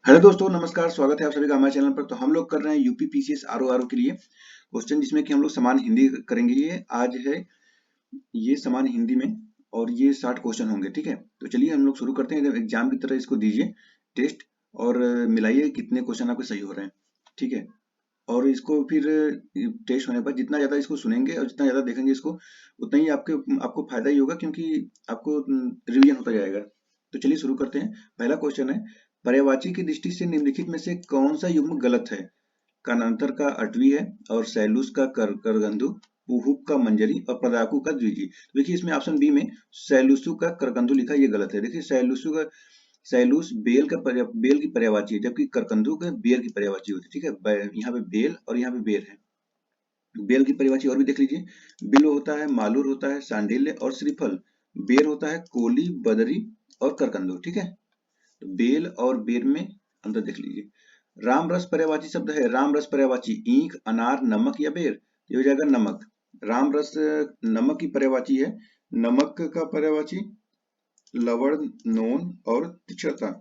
Hello दोस्तों, नमस्कार। स्वागत है आप सभी का हमारे चैनल पर। तो हम लोग कर रहे हैं यूपी पीसीएस आरओ के लिए क्वेश्चन, जिसमें कि हम लोग समान हिंदी करेंगे। ये आज है ये समान हिंदी में, और ये 60 क्वेश्चन होंगे। ठीक है, तो चलिए हम लोग शुरू करते हैं। एग्जाम की तरह इसको दीजिए टेस्ट, और मिलाइए कितने क्वेश्चन आपके सही हो रहे हैं। ठीक है, और इसको फिर टेस्ट होने पर जितना ज्यादा इसको सुनेंगे और जितना ज्यादा देखेंगे इसको, उतना ही आपको फायदा ही होगा, क्योंकि आपको रिवीजन होता जाएगा। तो चलिए शुरू करते हैं। पहला क्वेश्चन है, पर्यायवाची की दृष्टि से निम्नलिखित में से कौन सा युग्म गलत है? कानांतर का अटवी है, और सैलूस का करगंधु, पुहुक का मंजरी, और पदाकु का द्विजी। तो देखिए इसमें ऑप्शन बी में सैलूसु का करकंधु लिखा है, ये गलत है। देखिए सैलूस बेल की पर्यायवाची है, जबकि करकंधु का बेर की पर्यायवाची होती है। ठीक है, यहाँ पे बेल और यहाँ पे बेर है। बेल की पर्यायवाची और भी देख लीजिए, बिल्व होता है, मालूर होता है, सांडिल्य और श्रीफल। बेर होता है कोली, बदरी और करकंदू। ठीक है, तो बेल और बेर में अंतर देख लीजिए। राम रस पर्यायवाची शब्द है, राम रस पर्यायवाची ईख, अनार, नमक या बेर। ये हो जाएगा नमक। राम रस नमक की पर्यायवाची है। नमक का पर्यायवाची लवण, नोन और तीक्ष्णता।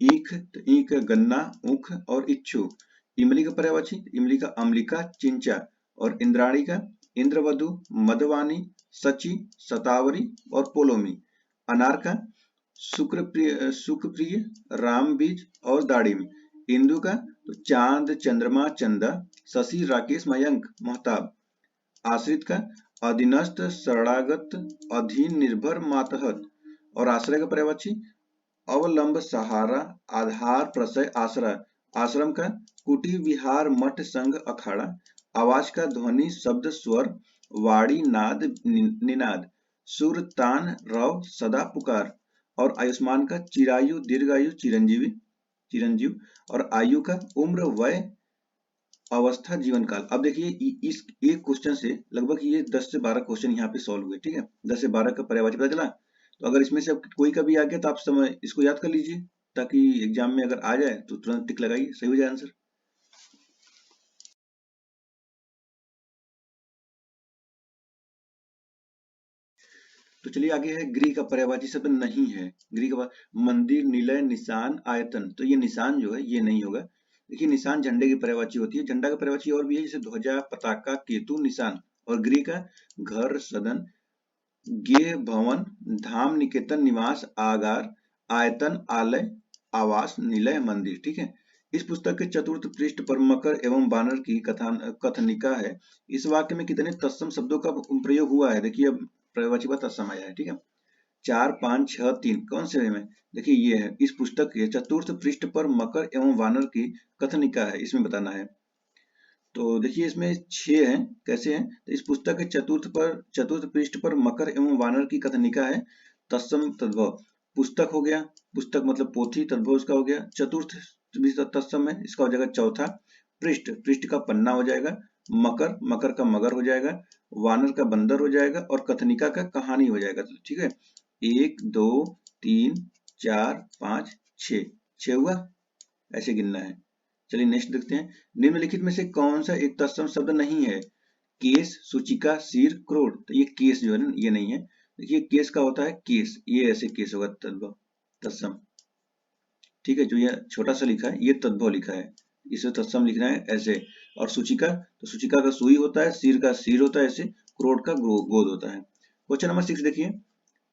ईख, तो ईख गन्ना, ऊख और इच्छु। इमली का पर्यायवाची, इमली का अम्लिका, चिंचा। और इंद्राणी का इंद्रवधु, मधवानी, सची, सतावरी और पोलोमी। अनार का सुखप्रिय, रामबीज और दाड़िम। इंदु का तो चांद, चंद्रमा, चंदा, शशि, राकेश, मयंक, महताब। आश्रित का अधीनस्थ, शरणागत, अधीन, निर्भर, मातहत। और आश्रय का पर्यायवाची अवलंब, सहारा, आधार, प्रशय, आश्रय। आश्रम का कुटी, विहार, मठ, संघ, अखाड़ा। आवाज का ध्वनि, शब्द, स्वर, वाणी, नाद, निनाद। सुर, तान, रव, सदा, पुकार। और आयुष्मान का चिरायु, दीर्घायु, चिरंजीव। और आयु का उम्र, वय, अवस्था, जीवन काल। अब देखिए इस एक क्वेश्चन से लगभग ये 10 से 12 क्वेश्चन यहाँ पे सॉल्व हुए। ठीक है, 10 से 12 का पर्यायवाची पता चला। तो अगर इसमें से कोई का भी आ गया तो आप समय इसको याद कर लीजिए, ताकि एग्जाम में अगर आ जाए तो तुरंत टिक लगाइए, सही हो जाए आंसर। तो चलिए आगे है, गृह का पर्यायवाची शब्द नहीं है। गृह का मंदिर, निलय, निशान, आयतन। तो ये निशान जो है ये नहीं होगा। देखिए निशान झंडे की पर्यायवाची होती है। झंडा का पर्यायवाची और भी है, जैसे ध्वजा, पताका, केतु, निशान। और गृह का घर, सदन, गेह, भवन, धाम, निकेतन, निवास, आगार, आयतन, आलय, आवास, निलय, मंदिर। ठीक है, इस पुस्तक के चतुर्थ पृष्ठ पर मकर एवं बानर की कथनिका है। इस वाक्य में कितने तत्सम शब्दों का प्रयोग हुआ है? देखिए अब पर्यायवाची का तत्सम आया है। ठीक है, 4, 5, 6, 3, कौन से में? देखिए ये है, इस पुस्तक के चतुर्थ पृष्ठ पर मकर एवं वानर की कथनिका है, इसमें बताना है। तो देखिए इसमें 6 हैं, कैसे हैं? तो इस पुस्तक के चतुर्थ पृष्ठ पर मकर एवं वानर की कथनिका है। तत्सम तद्भव, पुस्तक हो गया, पुस्तक मतलब पोथी, तद्भव इसका हो गया। चतुर्थ भी तत्सम है, इसका हो जाएगा चौथा। पृष्ठ, पृष्ठ का पन्ना हो जाएगा। मकर, मकर का मगर हो जाएगा। वानर का बंदर हो जाएगा। और कथनिका का कहानी हो जाएगा। तो ठीक है, 1, 2, 3, 4, 5, 6, 6 हुआ, ऐसे गिनना है। चलिए नेक्स्ट देखते हैं, निम्नलिखित में से कौन सा एक तत्सम शब्द नहीं है? केस, सूचिका, सिर, क्रोध। तो ये केस जो है ना ये नहीं है। देखिए केस का होता है केस, ये ऐसे केस होगा, तद्भव तत्सम। ठीक है, जो ये छोटा सा लिखा है ये तद्भव लिखा है, इसे तत्सम लिखना है ऐसे। और सूचिका, तो सूचिका का सुई होता है, सिर का सिर होता है ऐसे, क्रोध का गोद होता है। क्वेश्चन नंबर 6 देखिए,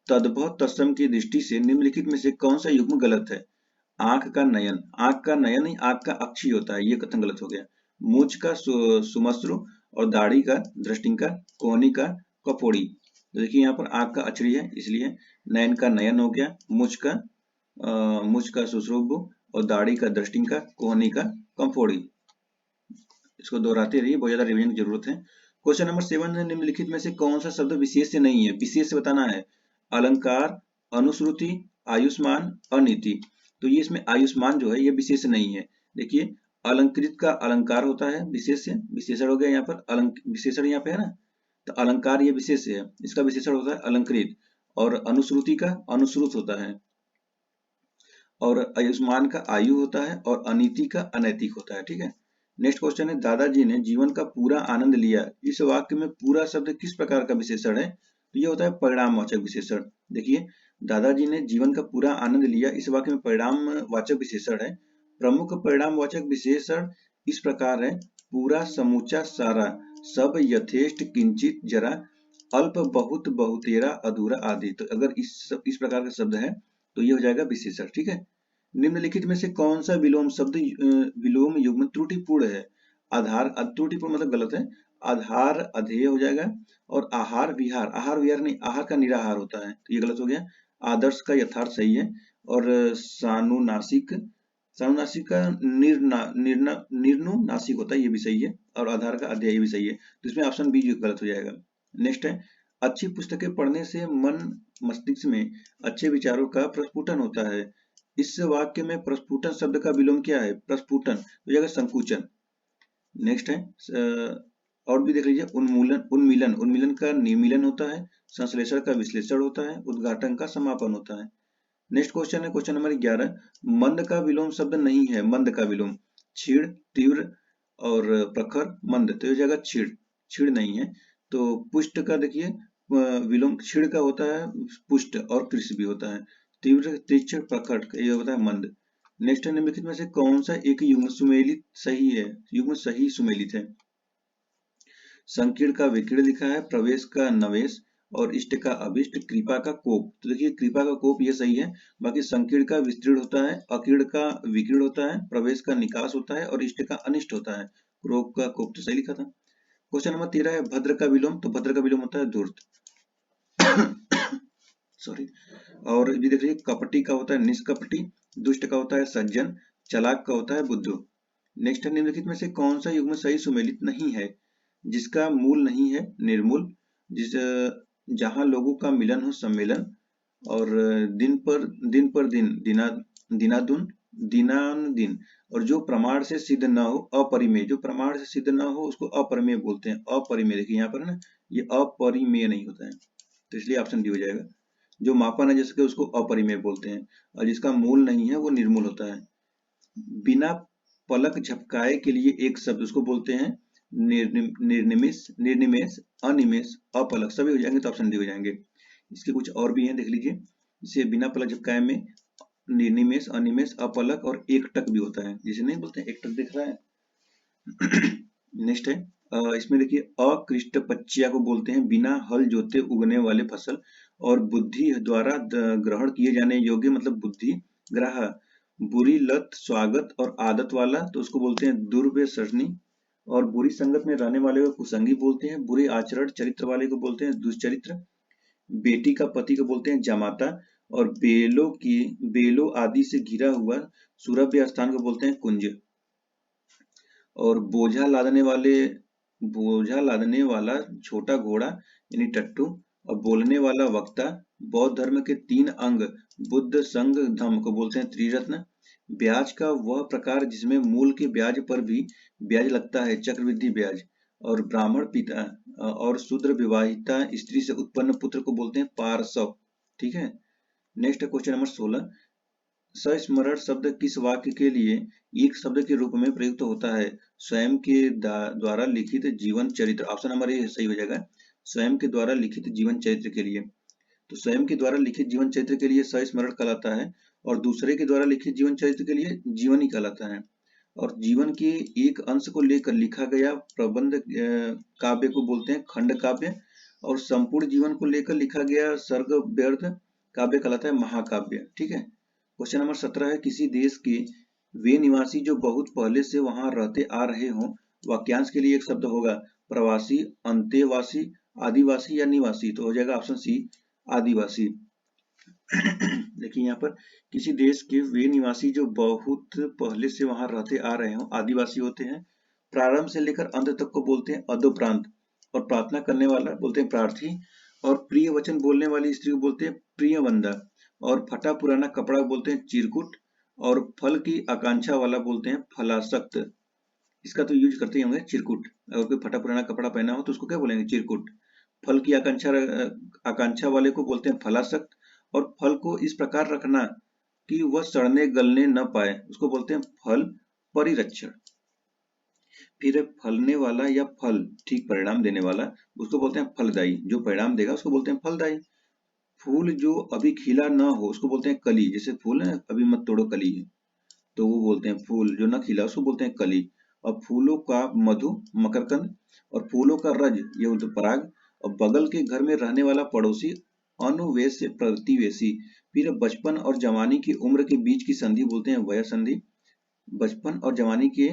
तद्भव तत्सम की दृष्टि से निम्नलिखित में से कौन सा युग्म गलत है? आंख का नयन, आंख का नयन नहीं, आंख का अक्षी होता है, ये कथन गलत हो गया। मूछ का सुमश्रु, और दाढ़ी का दृष्टिंका, कोहनी का कपोड़ी। तो देखिए यहाँ पर आंख का अक्षरी है इसलिए, नयन का नयन हो गया, मूछ का सुश्रुभ, और दाढ़ी का दृष्टिंका, कोहनी का कंफोड़ी। इसको दोहराते रहिए, बहुत ज्यादा रिवीजन की जरूरत है। क्वेश्चन नंबर 7 है, निम्नलिखित में से कौन सा शब्द विशेष से नहीं है? विशेष से बताना है। अलंकार, अनुश्रुति, आयुष्मान, अनीति। तो ये इसमें आयुष्मान जो है ये विशेष नहीं है। देखिए अलंकृत का अलंकार होता है विशेष से, विशेषण हो गया यहाँ पर, विशेषण यहाँ पे है ना, तो अलंकार ये विशेष है, इसका विशेषण होता है अलंकृत। और अनुश्रुति का अनुश्रुत होता है। और आयुष्मान का आयु होता है, और अनीति का अनैतिक होता है। ठीक है, नेक्स्ट क्वेश्चन है, दादाजी ने जीवन का पूरा आनंद लिया। इस वाक्य में पूरा शब्द किस प्रकार का विशेषण है? तो ये होता है परिणामवाचक विशेषण। देखिए दादाजी ने जीवन का पूरा आनंद लिया। इस वाक्य में परिणाम वाचक विशेषण है। प्रमुख परिणाम वाचक विशेषण इस प्रकार है, पूरा, समूचा, सारा, सब, यथेष्ट, किंचित, जरा, अल्प, बहुत, बहुतेरा, अधूरा आदि। तो अगर इस प्रकार का शब्द है तो ये हो जाएगा विशेषण। ठीक है। निम्नलिखित में से कौन सा विलोम शब्द विलोम युग्म त्रुटिपूर्ण है? आधार, त्रुटिपूर्ण मतलब गलत है। आधार अधेय हो जाएगा, और आहार विहार, आहार विहार नहीं, आहार का निराहार होता है, तो ये गलत हो गया। आदर्श का यथार्थ सही है, और सानुनासिक, सानुनासिक का निर्नुनासिक होता है, ये भी सही है, और आधार का अध्याय भी सही है, तो इसमें ऑप्शन बी गलत हो जाएगा। नेक्स्ट है, अच्छी पुस्तकें पढ़ने से मन मस्तिष्क में अच्छे विचारों का प्रस्फुटन होता है। इस वाक्य में प्रस्फुटन शब्द का विलोम क्या है? प्रस्फुटन हो जाएगा संकुचन। नेक्स्ट है, और भी देख लीजिए, उन्मूलन, उन्मीलन, उन्मीलन का निमीलन होता है, संश्लेषण का विश्लेषण होता है, उद्घाटन का समापन होता है। नेक्स्ट क्वेश्चन है क्वेश्चन नंबर 11, मंद का विलोम शब्द नहीं है। मंद का विलोम क्षीण, तीव्र और प्रखर, मंद, तो हो जाएगा क्षीण, क्षीण नहीं है। तो पुष्ट का देखिए विलोम क्षीण का होता है पुष्ट, और कृष भी होता है। तीव्र, तीक्ष्ण, प्रखर, ये होता है मंद। नेक्स्ट निम्नलिखित में से कौन सा एक युग्म सुमेलित सही है? युग्म सही सुमेलित है। संकीर्ण का विकीर्ण लिखा है, प्रवेश का नवेश, और इष्ट का अभिष्ट, कृपा का कोप। तो देखिए कृपा का कोप ये सही है, बाकी संकीर्ण का विस्तीर्ण होता है, अकीर्ण का विकीर्ण होता है, प्रवेश का निकास होता है, और इष्ट का अनिष्ट होता है। क्रोप का कोप तो सही लिखा था। क्वेश्चन नंबर 13 है, भद्र का विलोम। तो भद्र का विलोम होता है धूर्त। सॉरी। और ये देख लीजिए, कपटी का होता है निष्कपटी, दुष्ट का होता है सज्जन, चालाक का होता है बुद्धू। नेक्स्ट है, निम्नलिखित में से कौन सा युग्म सही सुमेलित नहीं है? जिसका मूल नहीं है निर्मूल, जिस जहां लोगों का मिलन हो सम्मेलन, और दिन पर दिन दिना दिनादुन, दिनानुदिन, और जो प्रमाण से सिद्ध न हो अपरिमेय। जो प्रमाण से सिद्ध न हो उसको अपरिमेय बोलते हैं। अपरिमेय देखिए यहाँ पर ना, ये अपरिमेय नहीं होता है, तो इसलिए ऑप्शन डी हो जाएगा। जो मापा न जा सके उसको अपरिमेय बोलते हैं, और जिसका मूल नहीं है वो निर्मूल होता है। बिना पलक झपकाए के लिए एक शब्द, उसको बोलते हैं निर्निमेष, निर्निमेष, अनिमेष, अपलक, सभी हो जाएंगे तो ऑप्शन डी हो जाएंगे। इसके कुछ और भी हैं, देख लीजिए। इसे बिना पलक झपकाए में निर्निमेष, अनिमेष, अपलक और एकटक भी होता है, जिसे नहीं बोलते एकटक, दिख रहा है। नेक्स्ट है, इसमें देखिए, अकृष्टपच्या को बोलते हैं बिना हल जोते उगने वाले फसल, और बुद्धि द्वारा ग्रहण किए जाने योग्य मतलब बुद्धि ग्राह। बुरी लत स्वागत और आदत वाला, तो उसको बोलते हैं दुर्व्यसनी, और बुरी संगत में रहने वाले को कुसंगी बोलते हैं। बुरे आचरण चरित्र वाले को बोलते हैं दुष्चरित्र। बेटी का पति को बोलते हैं जामाता, और बेलों आदि से घिरा हुआ सुरभ्य स्थान को बोलते हैं कुंज। और बोझा लादने वाला छोटा घोड़ा यानी टट्टू, और बोलने वाला वक्ता। बौद्ध धर्म के 3 अंग बुद्ध, संघ, धम्म को बोलते हैं त्रिरत्न। ब्याज का वह प्रकार जिसमें मूल के ब्याज पर भी ब्याज लगता है, चक्रवृद्धि ब्याज। और ब्राह्मण पिता और शूद्र विवाहिता स्त्री से उत्पन्न पुत्र को बोलते हैं पार्श्व। ठीक है। नेक्स्ट क्वेश्चन नंबर 16, संस्मरण शब्द किस वाक्य के लिए एक शब्द के रूप में प्रयुक्त होता है? स्वयं के द्वारा लिखित जीवन चरित्र, ऑप्शन नंबर ए सही हो जाएगा। स्वयं के द्वारा लिखित जीवन चरित्र के लिए, तो स्वयं के द्वारा लिखित जीवन चरित्र के लिए संस्मरण कहलाता है, और दूसरे के द्वारा लिखित जीवन चरित्र के लिए जीवनी कहलाता है। और जीवन के एक अंश को लेकर लिखा गया प्रबंध काव्य को बोलते हैं खंड काव्य, और संपूर्ण जीवन को लेकर लिखा गया सर्ग व्यर्थ काव्य कहलाता है महाकाव्य। ठीक है। क्वेश्चन नंबर 17 है, किसी देश के वे निवासी जो बहुत पहले से वहां रहते आ रहे हों। वाक्यांश के लिए एक शब्द होगा प्रवासी, अंतेवासी, आदिवासी या निवासी, तो हो जाएगा ऑप्शन सी आदिवासी। देखिए यहाँ पर, किसी देश के वे निवासी जो बहुत पहले से वहां रहते आ रहे हों आदिवासी होते हैं। प्रारंभ से लेकर अंत तक को बोलते हैं अदोप्रांत, और प्रार्थना करने वाला बोलते हैं प्रार्थी, और प्रिय वचन बोलने वाली स्त्री को बोलते हैं प्रियवंदा, और फटा पुराना कपड़ा बोलते हैं चिरकुट, और फल की आकांक्षा वाला बोलते हैं फलासक्त। इसका तो यूज करते ही होंगे चिरकुट, अगर कोई फटा पुराना कपड़ा पहना हो तो उसको क्या बोलेंगे? चिरकुट। फल की आकांक्षा वाले को बोलते हैं फलासक्त, और फल को इस प्रकार रखना कि वह सड़ने गलने न पाए उसको बोलते हैं फल परिरक्षण। फिर फलने वाला या फल ठीक परिणाम देने वाला उसको बोलते हैं फलदायी, जो परिणाम देगा उसको बोलते हैं फलदायी। फूल जो अभी खिला ना हो उसको बोलते हैं कली। जैसे फूल है अभी मत तोड़ो कली है, तो वो बोलते हैं फूल जो ना खिला उसको बोलते हैं कली। और फूलों का मधु मकरकंद, और फूलों का रज ये होता पराग, और बगल के घर में रहने वाला पड़ोसी अनुवेश्य प्रतिवेशी। फिर बचपन और जवानी की उम्र के बीच की संधि बोलते हैं वय संधि। बचपन और जवानी के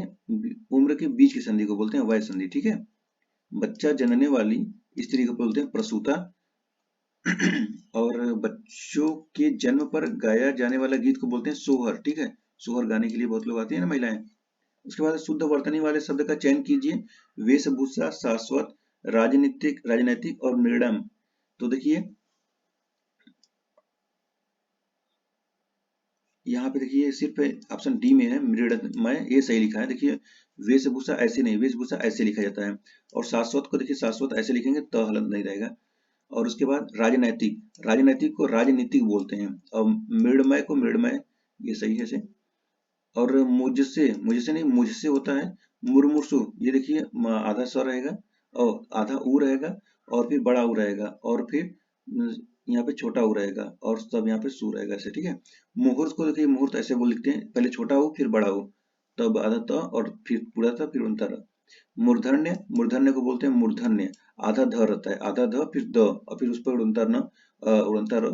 उम्र के बीच की संधि को बोलते हैं वय संधि, ठीक है। बच्चा जनने वाली स्त्री को बोलते हैं प्रसूता। और बच्चों के जन्म पर गाया जाने वाला गीत को बोलते हैं सोहर, ठीक है। सोहर गाने के लिए बहुत लोग आते हैं ना, महिलाएं। उसके बाद शुद्ध वर्तनी वाले शब्द का चयन कीजिए। वेशभूषा, शाश्वत, राजनीतिक, राजनैतिक और मृडम। तो देखिए यहाँ पे देखिए सिर्फ ऑप्शन डी में है मृडमय, ये सही लिखा है। देखिए वेशभूषा ऐसे नहीं, वेशभूषा ऐसे लिखा जाता है। और शाश्वत को देखिए शाश्वत ऐसे लिखेंगे तो हलंत नहीं रहेगा। और उसके बाद राजनैतिक, राजनैतिक को राजनीतिक बोलते हैं। और मृडमय को मृडमय, ये सही है से। और मुझसे, मुझसे नहीं मुझसे होता है मुरमुरसु। ये देखिए आधा स्वर रहेगा और आधा ऊ रहेगा, और फिर बड़ा ऊ रहेगा, और फिर यहाँ पे छोटा ऊ रहेगा, और सब यहाँ पे सू रहेगा ऐसे, ठीक है। मुहूर्त को देखिए मुहूर्त ऐसे बोल लिखते हैं, पहले छोटा ऊ फिर बड़ा ऊ, तब आधा त और फिर पूरा था फिर अंतर। मूर्धन्य, मूर्धन्य को बोलते हैं मूर्धन्य। आधा ध रहता है, आधा ध फिर द, और फिर उस पर उड़नता न, उड़नता र,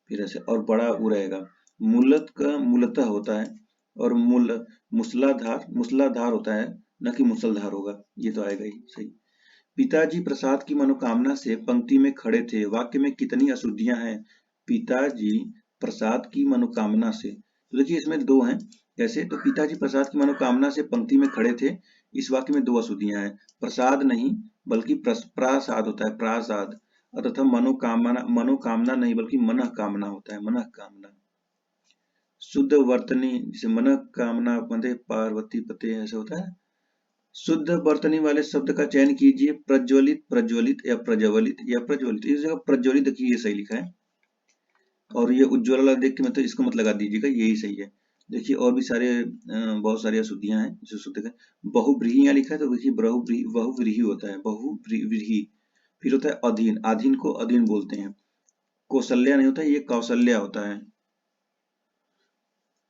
फिर ऐसे और बड़ा ऊ रहेगा। मूलत का मूलतः होता है। और मूसलाधार, मूसलाधार होता है, न कि मूसलधार होगा, ये तो आएगा ही सही। पिताजी प्रसाद की मनोकामना से पंक्ति में खड़े थे, वाक्य में कितनी अशुद्धियां हैं। पिताजी प्रसाद की मनोकामना से, तो देखिए इसमें दो हैं। कैसे, तो पिताजी प्रसाद की मनोकामना से पंक्ति में खड़े थे, इस वाक्य में दो अशुद्धियां हैं। प्रसाद नहीं बल्कि प्रासाद होता है, प्रासाद। तथा मनोकामना, मनोकामना नहीं बल्कि मनः कामना होता है, मनः कामना। शुद्ध वर्तनी, जैसे मनः कामना पते पार्वती पते ऐसा होता है। शुद्ध वर्तनी वाले शब्द का चयन कीजिए। प्रज्वलित, प्रज्वलित या प्रज्वलित या प्रज्वलित। इस जगह प्रज्वलित देखिए ये सही लिखा है। और ये उज्ज्वला देख के मतलब इसको मत लगा दीजिएगा, यही सही है। देखिए और भी सारे बहुत सारी अशुद्धियां हैं जो शुद्ध का। बहुव्रीहि यहाँ लिखा है, तो देखिए बहुव्रीहि होता है, बहुव्रीहि। फिर होता है अधीन, अधीन को अधीन बोलते हैं। कौशल्या नहीं होता है, ये कौशल्या होता है।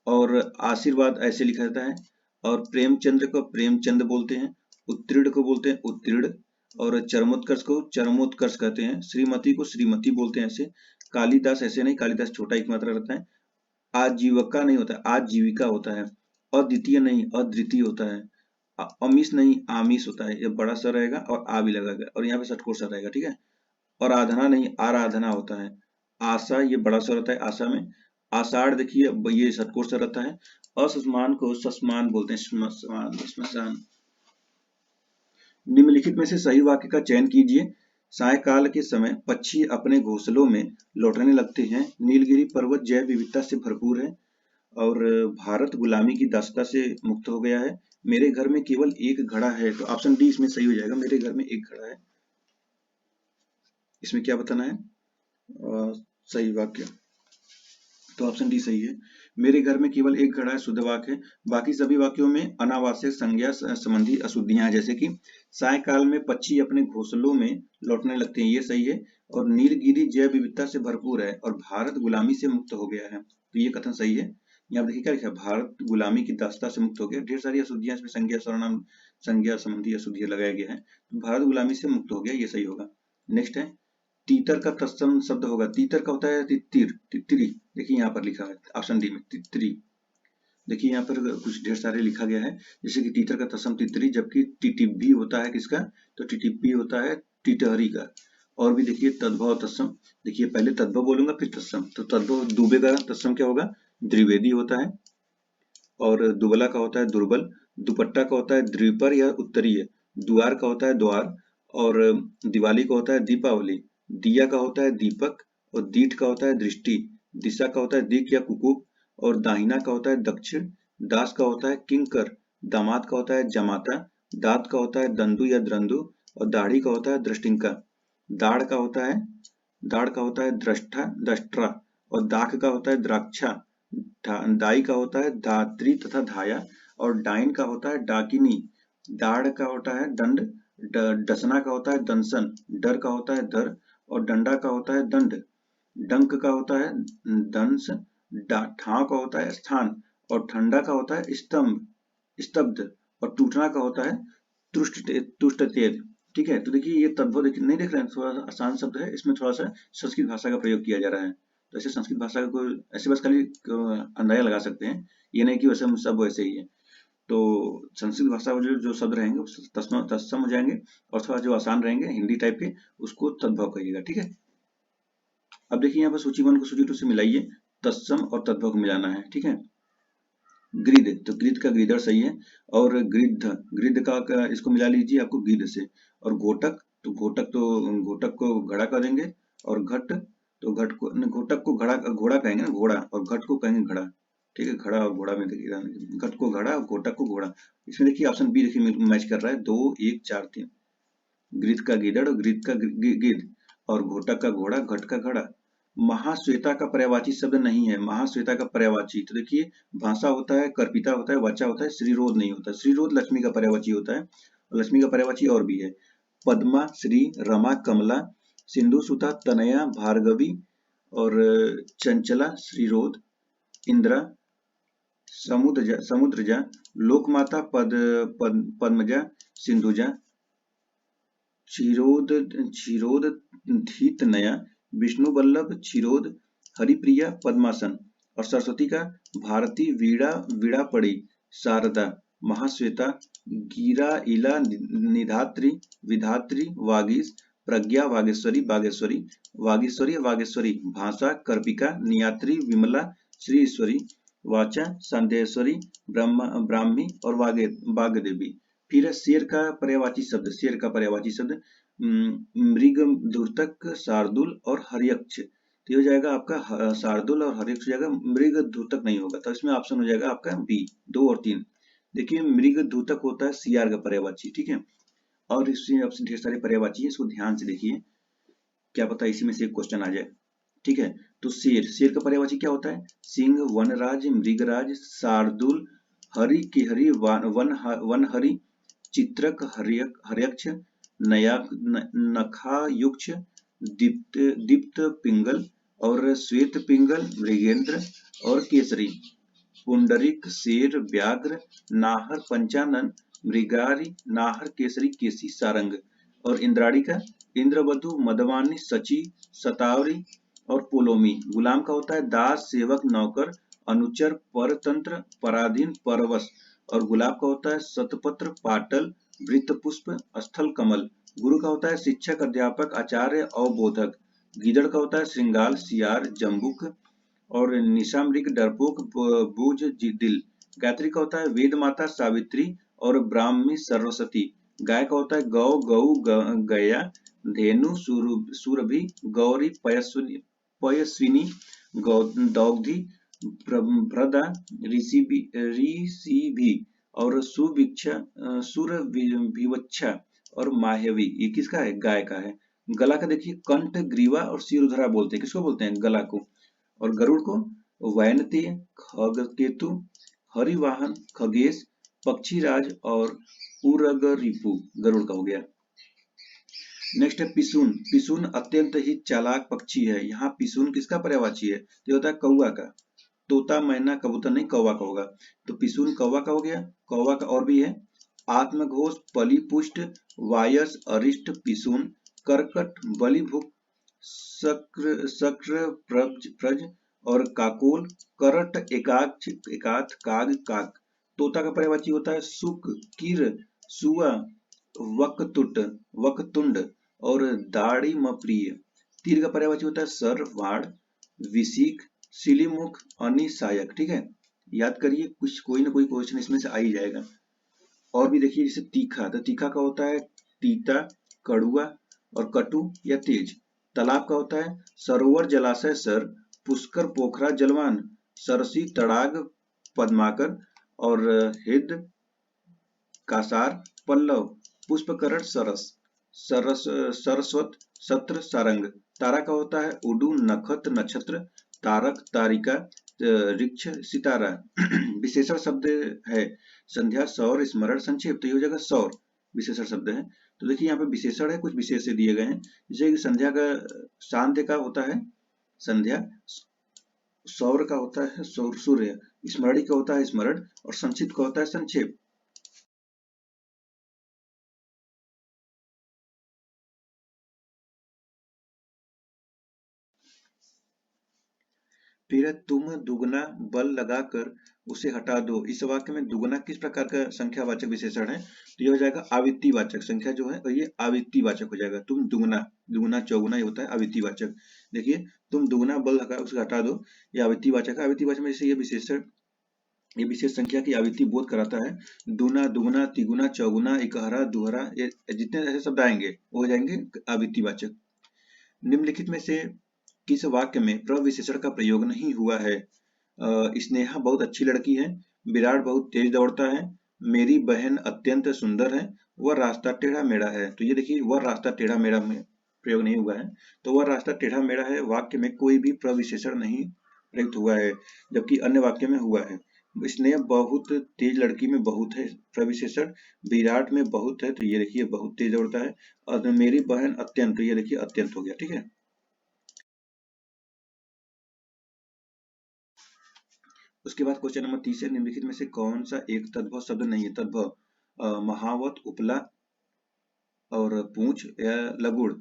और आशीर्वाद ऐसे लिखा जाता है। और प्रेमचंद्र को प्रेमचंद बोलते हैं। उत्तीर्ण को बोलते हैं उत्तीर्ण। और चरमोत्कर्ष को चरमोत्कर्ष कहते हैं। श्रीमती को श्रीमती बोलते हैं ऐसे। कालिदास ऐसे नहीं, कालिदास छोटा एक मात्रा रहता है। आजीविका नहीं होता है, आजीविका होता है। अद्वितीय नहीं, अद्वितीय होता है। अमीश नहीं, आमिष होता है, ये बड़ा सा रहेगा और आ भी लगेगा, और यहाँ पे षटकोर सा रहेगा, ठीक है। और आराधना नहीं, आराधना होता है। आशा ये बड़ा सा रहता है, आशा में। आषाढ़ देखिए ये षटकोर सा रहता है। असमान को सस्मान बोलते हैं, श्मशान, श्मशान। निम्नलिखित में से सही वाक्य का चयन कीजिए। सायकाल के समय पक्षी अपने घोंसलों में लौटने लगते हैं। नीलगिरी पर्वत जैव विविधता से भरपूर है। और भारत गुलामी की दासता से मुक्त हो गया है। मेरे घर में केवल एक घड़ा है, तो ऑप्शन डी इसमें सही हो जाएगा, मेरे घर में एक घड़ा है। इसमें क्या बताना है सही वाक्य, तो ऑप्शन डी सही है। मेरे घर में केवल एक घड़ा है शुद्ध वाक्य है। बाकी सभी वाक्यों में अनावश्यक संज्ञा संबंधी अशुद्धियां हैं, जैसे कि सायकाल में पक्षी अपने घोंसलों में लौटने लगते हैं, ये सही है। और नीलगिरी जैव विविधता से भरपूर है। और भारत गुलामी से मुक्त हो गया है, तो ये कथन सही है। यहाँ देखिए क्या लिखा है, भारत गुलामी की दासता से मुक्त हो गया। ढेर सारी अशुद्धियां इसमें संज्ञा सर्वनाम संज्ञा संबंधी अशुद्धियां लगाया गया है, तो भारत गुलामी से मुक्त हो गया, ये सही होगा। नेक्स्ट है तीतर का तत्सम शब्द होगा। तीतर का होता है तितिर, तितरी। देखिए यहाँ पर लिखा है ऑप्शन डी में तितरी। देखिए यहाँ पर कुछ ढेर सारे लिखा गया है, जैसे कि तीतर का तत्सम तितरी, जबकि टिटिब्बी होता है किसका, तो टिटिब्बी होता है टिटहरी का। और भी देखिए तद्भव तत्सम, देखिए पहले तद्भव बोलूंगा फिर तत्सम, तो तद्भव दुबे का तत्सम क्या होगा, द्विवेदी होता है। और दुबला का होता है दुर्बल। दुपट्टा का होता है द्विपर या उत्तरीय। द्वार का होता है द्वार। और दिवाली का होता है दीपावली। दिया का होता है दीपक। और दीठ का होता है दृष्टि। दिशा का होता है दिक या कुकुक। और दाहिना का होता है दक्षिण। दास का होता है किंकर। दामाद का होता है जमाता। दांत का होता है दंदु या द्रंदु। और दाढ़ी का होता है दृष्टिंका। दाढ़ का होता है दाढ़ का होता है दृष्टा दष्ट्रा। और दाख का होता है द्राक्षा। दाई का होता है धात्री तथा धाया। और डाइन का होता है डाकिनी। दाढ़ का होता है दंड। डसना का होता है दंसन। डर का होता है दर। और डंडा का होता है दंड। डंक का होता है दंश, ठाव का होता है स्थान, और ठंडा का होता है स्तंभ स्तब्ध, और टूटना का होता है तुष्ट तेज। ठीक है, तो देखिए ये तद्भव देखिए नहीं देख रहे हैं, थोड़ा सा आसान शब्द है, इसमें थोड़ा सा संस्कृत भाषा का प्रयोग किया जा रहा है। तो ऐसे संस्कृत भाषा का कोई ऐसे बस खाली अंदाजा लगा सकते हैं, ये नहीं कि वैसे हम सब वैसे ही है। तो संस्कृत भाषा में जो जो शब्द रहेंगे वो तत्सम हो जाएंगे, और थोड़ा जो आसान रहेंगे हिंदी टाइप के उसको तद्भव कहिएगा। ठीक है, अब देखिए यहाँ पर सूची 1 को सूची 2 से मिलाइए, तत्सम और तद्भव को मिलाना है। ठीक है, ग्रिद, तो ग्रिद का ग्रिदर सही है, और ग्रिद का इसको मिला लीजिए आपको गिद्ध से। और घोटक, तो घोटक को घड़ा कर देंगे, और घट, तो घोटक को घड़ा घोड़ा कहेंगे ना, घोड़ा, और घट को कहेंगे घड़ा। ठीक है, घड़ा और घोड़ा में देखिएगा, घट को घड़ा और घोटक को घोड़ा। इसमें देखिए ऑप्शन बी देखिए मैच कर रहा है, 2 1 4 3। ग्रिद का गिदड़, ग्रिद का गिद्ध, और घोटक का घोड़ा, घट का घड़ा। महाश्वेता का पर्यायवाची शब्द नहीं है, महाश्वेता का पर्यायवाची, तो देखिए भाषा होता है, कर्पिता होता है, वाचा होता है, श्रीरोध नहीं होता। श्रीरोध लक्ष्मी का पर्यायवाची होता है, और लक्ष्मी का पर्यायवाची और भी है, पद्मा, श्री, रमा, कमला, सिंधु सुता, तनया, भार्गवी, और चंचला, श्रीरोध, इंद्रा, समुद्रजा, लोकमाता, पद्मजा, सिंधुजा, क्षीरोद नया, विष्णु वल्लभ, क्षीरोद, हरिप्रिया, पद्मासन। और सरस्वती का भारती, वीणा, वीणा पड़ी, शारदा, महाश्वेता, गीरा, इला, निधात्री, विधात्री, वागीश, प्रज्ञा, वागेश्वरी, बागेश्वरी, वागीश्वरी, वागेश्वरी, भाषा, कर्पिका, नियात्री, विमला, श्री ईश्वरी, वाचा, संदेश्वरी, ब्राह्मी, और वाग्देवी। फिर है शेर का पर्यायवाची शब्द, शेर का पर्यायवाची शब्द मृग, धूर्तक, शार्दुल और हर्यक्ष। तो ये हो जाएगा आपका शार्दुल और हर्यक्ष हो जाएगा, मृग धूर्तक नहीं होगा, तो इसमें ऑप्शन हो जाएगा आपका बी, 2 और 3। देखिए मृग धूर्तक होता है सियार का पर्यायवाची। ठीक है, और इसमें आपसे ढेर सारे पर्यायवाची है, इसको ध्यान से देखिए, क्या पता इसी में से एक क्वेश्चन आ जाए। ठीक है, तो शेर का पर्यायवाची क्या होता है, सिंह, वनराज, मृगराज, शार्दुल, हरि की हरि, वनहरि, चित्रक, हर्यक्ष, नखायुक्ष, दीप्त पिंगल, और श्वेत पिंगल, मृगेंद्र, और केसरी, पुंडरिक, शेर, व्याघ्र, नाहर, पंचानन, मृगारी, नाहर, केसरी, केसी, सारंग। और इंद्राणी का इंद्रवधु, मदवानी, सची, सतावरी, और पोलोमी। गुलाम का होता है दास, सेवक, नौकर, अनुचर, परतंत्र, पराधीन, परवश। और गुलाब का होता है शतपत्र, पाटल, वृत्तपुष्प, स्थल कमल। गुरु का होता है शिक्षक, अध्यापक, आचार्य, अवबोधक। गीदड़ का होता है श्रृंगाल, सियार, जम्बुक, और निशामृग, डरपोक, बूझ, दिल। गायत्री का होता है वेद माता, सावित्री, और ब्राह्मी, सरस्वती। गाय का होता है गौ, गऊ, गया, धेनु, सुरभि, गौरी, पयस्विनी, दौग्धी, भ्रदा, ऋषि भी, और सुरभिवच्छा, और माह्यवी। ये किसका है, गाय का है। गला का देखिए कंठ, ग्रीवा, और शिरोधरा बोलते हैं, किसको बोलते हैं, गला को। और गरुड़ को वैनतेय, खगकेतु, हरिवाहन, खगेश, पक्षीराज, और उरगरिपु, गरुड़ का हो गया। नेक्स्ट है पिसून। पिसून अत्यंत ही चालाक पक्षी है, यहाँ पिसून किसका पर्यायवाची है, तो होता है कौवा का। तोता, मैना, कबूतर नहीं, कौवा का होगा, तो पिसून कौवा का हो गया। कौवा का और भी है, आत्मघोष, पलिपुष्ट, वायस, अरिष्ट, पिसून, कर्कट, बलिभुक, शक्र, प्रज, और काकोल, करट, एकात, काग। तोता का पर्यायवाची होता है सुक, किर, सुआ, वकतुंड, और दाड़िमप्रिय। तीर का पर्यायवाची होता है सर, वाड़, विशिख, सिलीमुख, अनिसायक। ठीक है, याद करिए, कुछ कोई ना कोई क्वेश्चन इसमें से आ ही जाएगा। और भी देखिए, जैसे तीखा, तो तीखा का होता है तीता, कड़ुआ, और कटु या तेज। तालाब का होता है सरोवर, जलाशय, सर, पुष्कर, पोखरा, जलवान, सरसी, तड़ाग, पद्माकर, और हिद, कासार, पल्लव, पुष्पकरण, सरस्वत, सत्र, सारंग। तारा का होता है उडु, नखत, नक्षत्र, तारक, तारिका, ऋक्ष, सितारा। विशेषण शब्द है संध्या, सौर, स्मरण, संक्षेप, तो ये हो जाएगा सौर, विशेषण शब्द है। तो देखिए यहाँ पे विशेषण है, कुछ विशेष दिए गए हैं, जैसे कि संध्या का सांध्य का होता है संध्या, सौर का होता है सूर्य, स्मरणी का होता है स्मरण, और संक्षिप्त का होता है संक्षेप। फिर तुम दुगना बल लगाकर उसे हटा दो। इस वाक्य में दुगना किस प्रकार का संख्यावाचक विशेषण है? तो ये हो जाएगा आवित्तिवाचक। संख्या जो है ये आवित्तिवाचक हो जाएगा। तुम दुगना, दुगना चौगुना ये होता है आवित्तिवाचक। देखिए, तुम दुगना बल लगा उसे हटा दो, ये आवित्तिवाचक है। आवित्तिवाचक में जैसे ये विशेषण, ये विशेष संख्या की आवृत्ति बोध कराता है। दूना, दुगुना, तिगुना, चौगुना, इकहरा, दुहरा, ये जितने ऐसे शब्द आएंगे वो हो जाएंगे आवृत्तिवाचक। निम्नलिखित में से किस वाक्य में प्रविशेषण का प्रयोग नहीं हुआ है? स्नेहा बहुत अच्छी लड़की है, विराट बहुत तेज दौड़ता है, मेरी बहन अत्यंत सुंदर है, वह रास्ता टेढ़ा मेढ़ा है। तो ये देखिए, वह रास्ता टेढ़ा मेढ़ा में प्रयोग नहीं हुआ है। तो वह रास्ता टेढ़ा मेढ़ा है वाक्य में कोई भी प्रविशेषण नहीं प्रयुक्त हुआ है, जबकि अन्य वाक्य में हुआ है। स्नेह बहुत तेज लड़की में बहुत है प्रविशेषण, विराट में बहुत है, तो ये देखिए बहुत तेज दौड़ता है, और मेरी बहन अत्यंत, तो ये देखिए अत्यंत हो गया। ठीक है, उसके बाद क्वेश्चन नंबर 30 है, निम्नलिखित में से कौन सा एक तद्भव शब्द नहीं है? तद्भव महावत, उपला और पूंछ या लगुड़।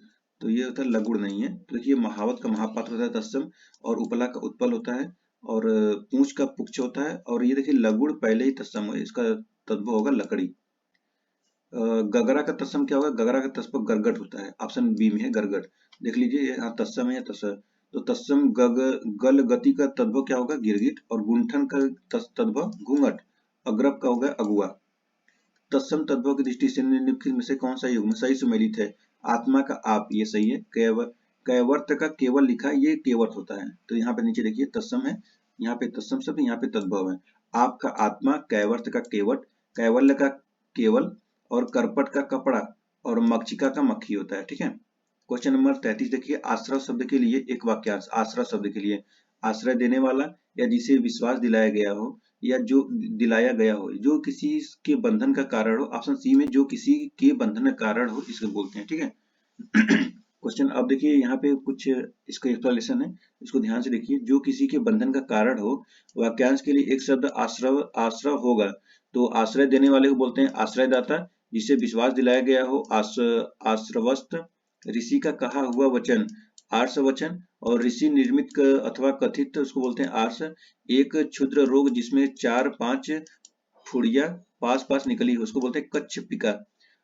तो ये होता है लगुड़ नहीं है। तो देखिए, महावत का महापात्र होता है तत्सम, और उपला का उत्पल होता है, और पूंछ का पुच्छ होता है, और ये देखिए लगुड़ पहले ही तत्सम है, इसका तद्भव होगा लकड़ी। गगरा का तत्सम क्या होगा? गगरा का तत्सम गरगट होता है। ऑप्शन बी में है गरगट। देख लीजिए, यहाँ तत्सम है या तत्सम। तो तत्सम गल गति का तद्भव क्या होगा? गिरगिट। और गुंठन का तद्भव घूंघट। अग्रप का होगा अगुआ। तत्सम तद्भव की दृष्टि से निम्नलिखित में से कौन सा युग्म सही सुमेलित है? आत्मा का आप, ये सही है। कैवर्त का केवल लिखा, ये केवट होता है। तो यहाँ पे नीचे देखिए तत्सम है, यहाँ पे तत्सम शब्द, यहाँ पे तद्भव है। आपका आत्मा, कैवर्त का केवट, कैवल्य का केवल, और करपट का कपड़ा, और मक्षिका का मक्खी होता है। ठीक है, क्वेश्चन नंबर 33 देखिए, आश्रय शब्द के लिए एक वाक्यांश। आश्रय शब्द के लिए, आश्रय देने वाला, या जिसे विश्वास दिलाया गया हो, या जो दिलाया गया हो, जो किसी के बंधन का कारण हो। ऑप्शन सी में जो किसी के बंधन का कारण हो, इसको बोलते हैं। ठीक है, क्वेश्चन अब देखिए, यहाँ पे कुछ इसका एक्सप्लेनेशन है, इसको ध्यान से देखिए। जो किसी के बंधन का कारण हो, वाक्यांश के लिए एक शब्द आश्रय, आश्रय होगा। तो आश्रय देने वाले को बोलते हैं आश्रयदाता, जिसे विश्वास दिलाया गया हो आश्रवस्त, ऋषि का कहा हुआ वचन आर्ष वचन, और ऋषि निर्मित अथवा कथित उसको बोलते हैं आर्ष। एक क्षुद्र रोग जिसमें 4-5 फुड़िया पास पास निकली हो, उसको बोलते हैं कच्छपिका।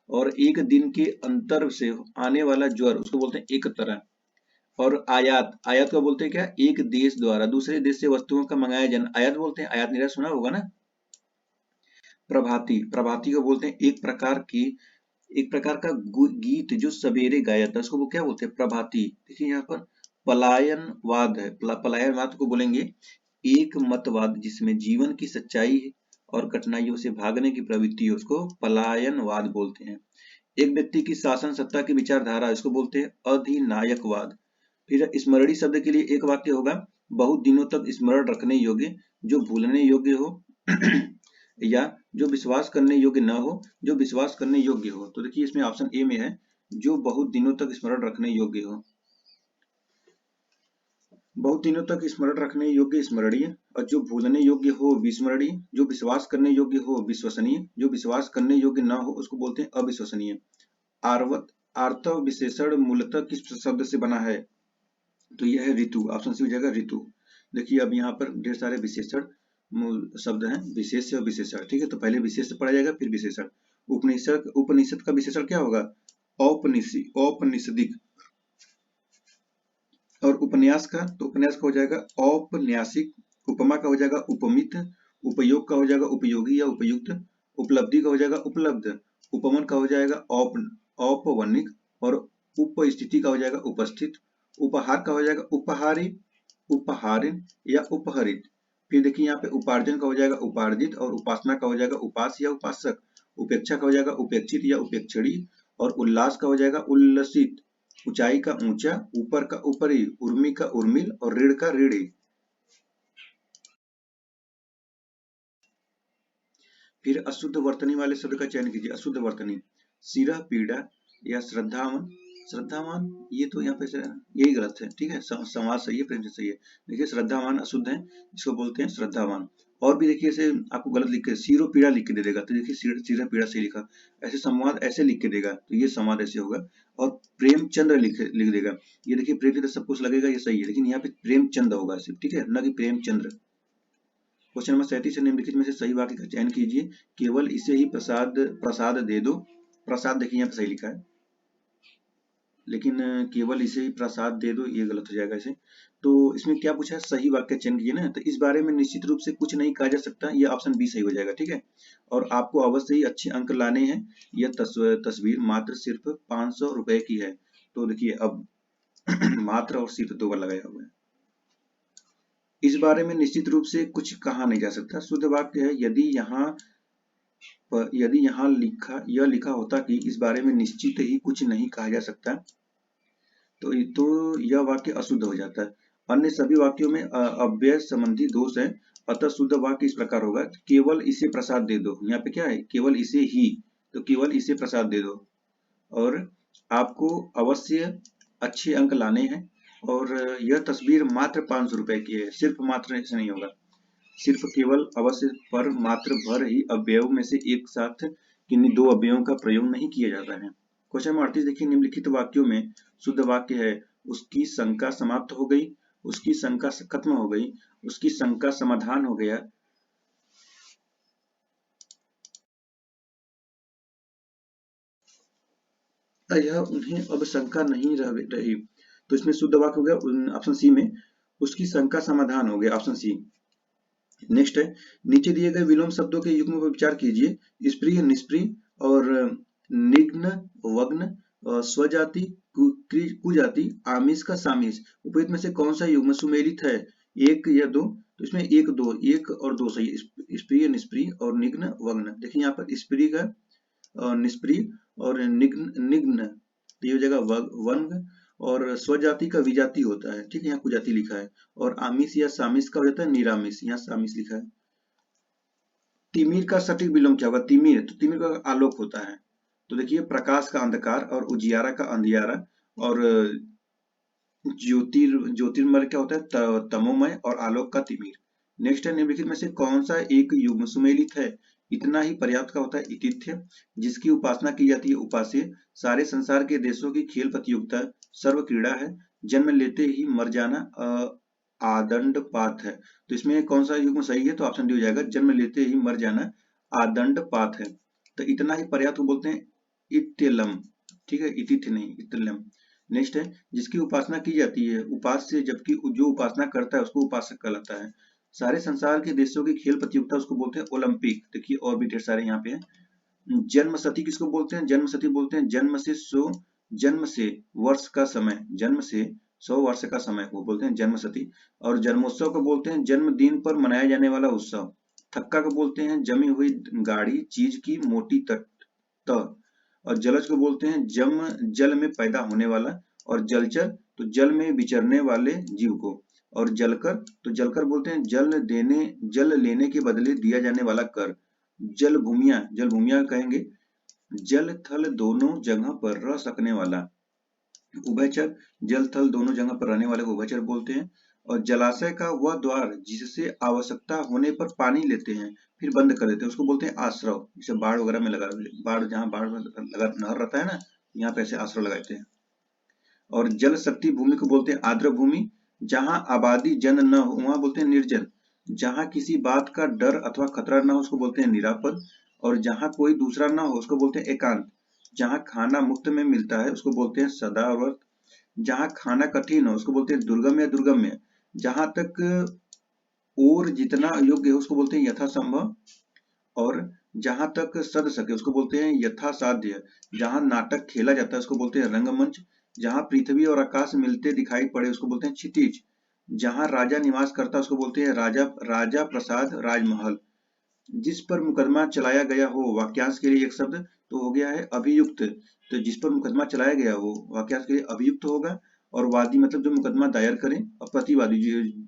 और एक दिन के अंतर से आने वाला ज्वर, उसको बोलते हैं एक तरह। और आयात, आयात को बोलते हैं क्या? एक देश द्वारा दूसरे देश से वस्तुओं का मंगाया जाना, आयात बोलते हैं। आयात निर्यात सुना होगा ना। प्रभाती, प्रभाती को बोलते हैं एक प्रकार का गीत जो सवेरे गाया था, उसको वो क्या बोलते हैं? प्रभाती। देखिए यहाँ पर पलायनवाद है, पलायनवाद को बोलेंगे एक मतवाद जिसमें जीवन की सच्चाई और कठिनाइयों से भागने की प्रवृत्ति है, उसको पलायनवाद बोलते हैं। एक व्यक्ति की शासन सत्ता की विचारधारा, इसको बोलते हैं अधिनायकवाद। फिर स्मरणीय शब्द के लिए एक वाक्य होगा, बहुत दिनों तक स्मरण रखने योग्य, जो भूलने योग्य हो, या जो विश्वास करने योग्य न हो, जो विश्वास करने योग्य हो। तो देखिए, इसमें ऑप्शन ए में है, जो बहुत दिनों तक स्मरण रखने योग्य हो। बहुत दिनों तक स्मरण रखने योग्य स्मरणीय, और जो भूलने योग्य हो विस्मरणीय, जो विश्वास करने योग्य हो विश्वसनीय, जो विश्वास करने योग्य न हो उसको बोलते हैं अविश्वसनीय। आर्वत, आर्तव विशेषण मूलतः किस शब्द से बना है? तो यह है ऋतु। ऑप्शन सी हो जाएगा ऋतु। देखिए, अब यहाँ पर ढेर सारे विशेषण मूल शब्द हैं, विशेष्य और विशेषण। ठीक है, तो पहले विशेष्य पढ़ा जाएगा, फिर विशेषण। उपनिषद, उपनिषद का विशेषण क्या होगा? औपनिषदिक। और उपन्यास का, तो उपन्यास का हो जाएगा औपन्यासिक। उपमा का हो जाएगा उपमित। उपयोग का हो जाएगा उपयोगी या उपयुक्त। उपलब्धि का हो जाएगा उपलब्ध। उपमन का हो जाएगा औपवनिक। और उपस्थिति का हो जाएगा उपस्थित। उपहार का हो जाएगा उपहारी, उपहारिन या उपहरित। फिर देखिए, यहाँ पे उपार्जन का हो जाएगा उपार्जित, और उपासना का हो जाएगा उपास या उपासक। उपेक्षा का हो जाएगा उपेक्षित या उपेक्षणी। और उल्लास का हो जाएगा उल्लसित। ऊंचाई का ऊंचा, ऊपर का ऊपरी, उर्मी का उर्मिल, और ऋण का ऋणी। फिर अशुद्ध वर्तनी वाले शब्द का चयन कीजिए। अशुद्ध वर्तनी, सिरह पीड़ा या श्रद्धावन, श्रद्धावान, ये तो यहाँ पे यही गलत है, ठीक है, समाज सही है, प्रेम से सही है। देखिए श्रद्धावान अशुद्ध है, इसको बोलते हैं श्रद्धावान। और भी देखिए ऐसे आपको गलत लिख के सीरो पीड़ा लिख के दे देगा, तो देखिए सीधा पीड़ा सही लिखा। ऐसे संवाद ऐसे लिख के देगा, तो ये संवाद ऐसे होगा। और प्रेमचंद्र लिख देगा, ये देखिए प्रेम से तो सब कुछ लगेगा, ये सही है, लेकिन यहाँ पे प्रेमचंद होगा सिर्फ, ठीक है, न कि प्रेमचंद्र। क्वेश्चन नंबर 37 है, निम्नलिखित में से सही वाक्य का चयन कीजिए। केवल इसे ही प्रसाद प्रसाद दे दो। प्रसाद देखिए यहाँ पे सही लिखा है, लेकिन केवल इसे ही प्रसाद दे दो ये गलत हो जाएगा इसे। तो इसमें क्या पूछा है, सही वाक्य चयन कीजिए ना, तो इस बारे में निश्चित रूप से कुछ नहीं कहा जा सकता, ये ऑप्शन बी सही हो जाएगा, ठीक है। और आपको अवश्य ही अच्छे अंक लाने हैं। यह तस्वीर मात्र सिर्फ 500 रुपए की है। तो देखिए अब मात्र और सिर्फ दो बार लगाया हुआ है। इस बारे में निश्चित रूप से कुछ कहा नहीं जा सकता। शुद्ध वाक्य है, यदि यहाँ लिखा होता कि इस बारे में निश्चित ही कुछ नहीं कहा जा सकता, तो यह वाक्य अशुद्ध हो जाता है। अन्य सभी वाक्यों में अव्यय संबंधी दोष है, अतः शुद्ध वाक्य इस प्रकार होगा, केवल इसे प्रसाद दे दो। यहाँ पे क्या है, केवल इसे ही, तो केवल इसे प्रसाद दे दो। और आपको अवश्य अच्छे अंक लाने हैं। और यह तस्वीर मात्र 500 रुपए की है, सिर्फ मात्र ऐसे नहीं होगा, सिर्फ केवल अवश्य पर मात्र भर ही अवयव में से एक साथ किन्हीं दो अवयवों का प्रयोग नहीं किया जाता है। क्वेश्चन नंबर 38 देखिए, निम्नलिखित वाक्यों में शुद्ध वाक्य है, उसकी शंका समाप्त हो गई, उसकी शंका खत्म हो गई, उसकी शंका समाधान हो गया। यह उन्हें अब शंका नहीं रही, तो इसमें शुद्ध वाक्य हो गया ऑप्शन सी में, उसकी शंका समाधान हो गया, ऑप्शन सी। नेक्स्ट है, नीचे दिए गए विलोम शब्दों के युग्म पर विचार कीजिए। स्प्रिय, निष्प्रिय और निग्न, वग्न, स्वजाति, कुजाति, आमिष का सामिष। उपयुक्त में से कौन सा युग्म सुमेलित है, एक या दो? तो इसमें एक दो, एक और दो सही है, स्प्रिय, निष्प्रिय और निग्न, वग्न। देखिए यहाँ पर स्प्रिय का निष्प्रिय और निग्न निग्न, तो ये हो जाएगा वंग। और स्वजाति का विजाति होता है, ठीक है, यहाँ कुजाति लिखा है। और आमिष या सामिष का हो जाता है निरामिष, यहाँ सामिष लिखा है। तिमिर का सटीक विलोम क्या होगा, तिमिर, तो तिमिर का आलोक होता है। तो देखिए प्रकाश का अंधकार और उजियारा का अंधियारा। और ज्योतिर्मय क्या होता है, तमोमय और आलोक का तिमिर। नेक्स्ट है, निम्नलिखित में से कौन सा एक युग्म सुमेलित है, इतना ही पर्याप्त का होता है इतिथ्य, जिसकी उपासना की जाती है उपास्य, सारे संसार के देशों की खेल प्रतियोगिता सर्व क्रीड़ा है, जन्म लेते ही मर जाना आदंड पात है। तो इसमें कौन सा युग्म सही है, तो ऑप्शन डी हो जाएगा, जन्म लेते ही मर जाना आदंड पात है। तो इतना ही पर्याप्त को बोलते हैं इत्यलम, ठीक है, इतिथ्य नहीं, इत्यलम। नेक्स्ट है, जिसकी उपासना की जाती है उपास्य, जबकि जो उपासना करता है उसको उपासक कहलाता है। सारे संसार के देशों की खेल प्रतियोगिता उसको बोलते हैं ओलंपिक। देखिए और भी ढेर सारे यहाँ पे हैं। जन्म सती किसको बोलते हैं, जन्म सती बोलते हैं जन्म से वर्ष का समय, जन्म से 100 वर्ष का समय वो बोलते हैं जन्म सती। और जन्मोत्सव को बोलते हैं जन्मदिन पर मनाया जाने वाला उत्सव। थक्का को बोलते हैं जमी हुई गाढ़ी चीज की मोटी तट। और जलज को बोलते हैं जल में पैदा होने वाला। और जलचर तो जल में विचरने वाले जीव को। और जलकर तो जलकर बोलते हैं जल लेने के बदले दिया जाने वाला कर। जलभूमिया कहेंगे जल थल दोनों जगह पर रह सकने वाला। उभयचर जल थल दोनों जगह पर रहने वाले को उभयचर बोलते हैं। और जलाशय का वह द्वार जिससे आवश्यकता होने पर पानी लेते हैं फिर बंद कर देते हैं उसको बोलते हैं आश्रव। जैसे बाढ़ वगैरह में जहाँ बाढ़ में लगा नहर रहता है ना, यहाँ पे ऐसे आश्रव लगाते हैं। और जल शक्ति भूमि को बोलते हैं आर्द्र भूमि। जहाँ आबादी जन न हो वहां बोलते हैं निर्जन। जहाँ किसी बात का डर अथवा खतरा न हो उसको बोलते हैं निरापद। और जहाँ कोई दूसरा न हो उसको बोलते हैं एकांत। जहाँ खाना मुफ्त में मिलता है उसको बोलते हैं सदावर्त। जहाँ खाना कठिन हो उसको बोलते हैं दुर्गम या दुर्गम्य। जहाँ तक और जितना योग्य है उसको बोलते हैं यथासंभव। और जहां तक सद सके उसको बोलते हैं यथा साध्य। जहां नाटक खेला जाता है उसको बोलते हैं रंगमंच। जहां पृथ्वी और आकाश मिलते दिखाई पड़े उसको बोलते हैं क्षितिज। जहां राजा निवास करता है उसको बोलते हैं राजा प्रसाद राजमहल। जिस पर मुकदमा चलाया गया हो, वाक्यांश के लिए एक शब्द तो हो गया है अभियुक्त। तो जिस पर मुकदमा चलाया गया हो वाक्यांश के लिए अभियुक्त होगा। और वादी मतलब जो मुकदमा दायर करे, और प्रतिवादी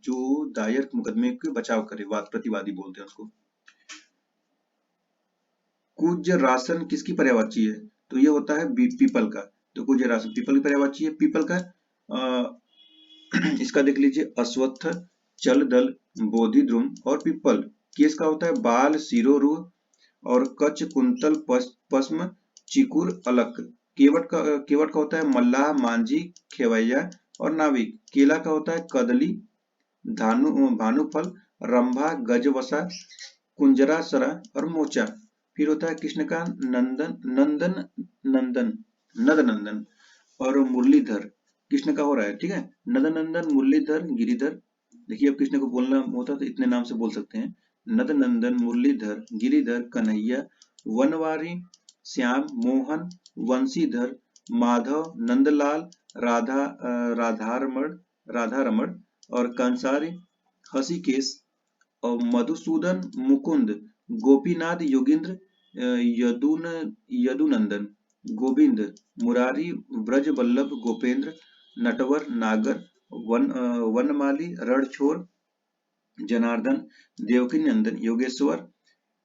जो दायर मुकदमे के बचाव करे, प्रतिवादी बोलते हैं उसको। कुज रासन किसकी पर्यायवाची है, तो ये होता है पीपल का। तो कुजरासु पीपल की पर्यायवाची है। पीपल का इसका देख लीजिए, अश्वत्थ, चल दल, बोधि द्रुम और पीपल। केस का होता है बाल, शिरोरूह और कच, कुंतल, पश्म, चिकुर, अलक। केवट का होता है मल्लाह, मांझी, खेवैया और नाविक। केला का होता है कदली, भानुफल, रंभा, गजवसा, कुंजरा, सरा और मोचा। फिर होता है कृष्ण का नंदन और मुरलीधर। कृष्ण का हो रहा है, ठीक है, नंदन, मुरलीधर, गिरिधर। देखिए अब कृष्ण को बोलना होता तो इतने नाम से बोल सकते हैं, नंदन, मुरलीधर, गिरिधर, कन्हैया, वनवारी, श्याम, मोहन, वंशीधर, माधव, नंदलाल, राधारमण और कंसारी, हसीकेश और मधुसूदन, मुकुंद, गोपीनाथ, योगींद्र, यदुनंदन, गोविंद, मुरारी, ब्रजवल्लभ, गोपेंद्र, नटवर, नागर, वनमाली, रणछोड़, जनार्दन, देवकीनंदन, योगेश्वर,